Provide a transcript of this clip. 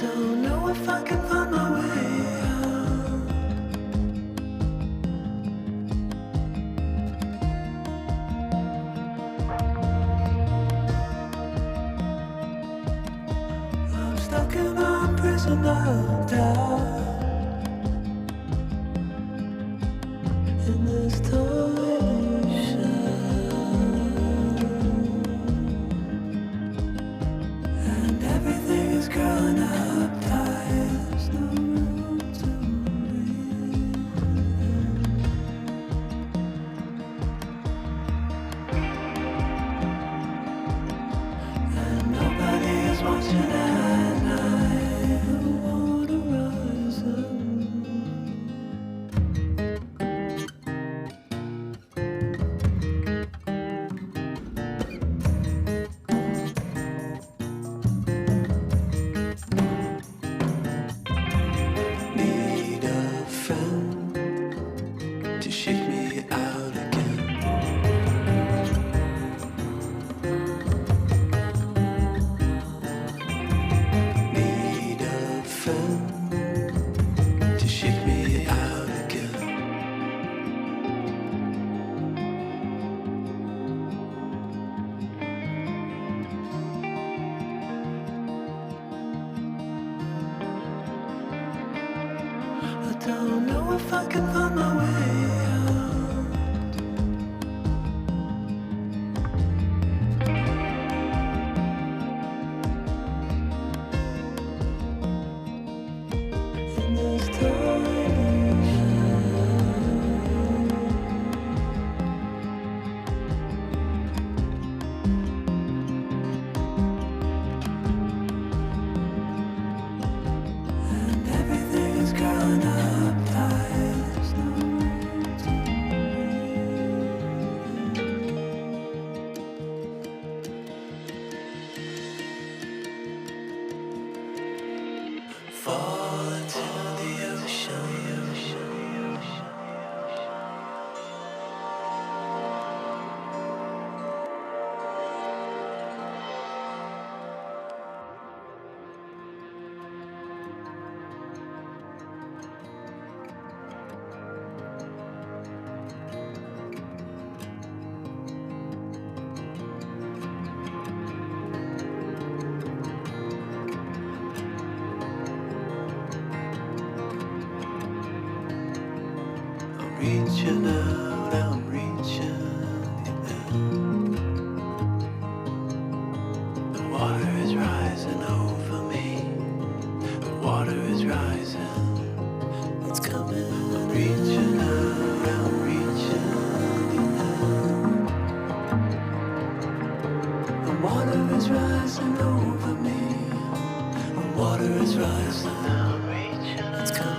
don't know if I can find my way out. I'm stuck in a prison of doubt. In this torsion, and everything is growing up tight. There's no room to breathe. And nobody is watching at night. The water rises. Need a friend to shake me out again. Need a friend to shake me out again. I don't know if I can find my way out. In this torsion, and everything is growing up tight. There's no room to breathe. Fall into the ocean. I'm reaching out, I'm reaching out. The water is rising over me. The water is rising. It's coming. I'm reaching out, I'm reaching out. The water is rising over me. The water is rising. I'm reaching out. It's coming.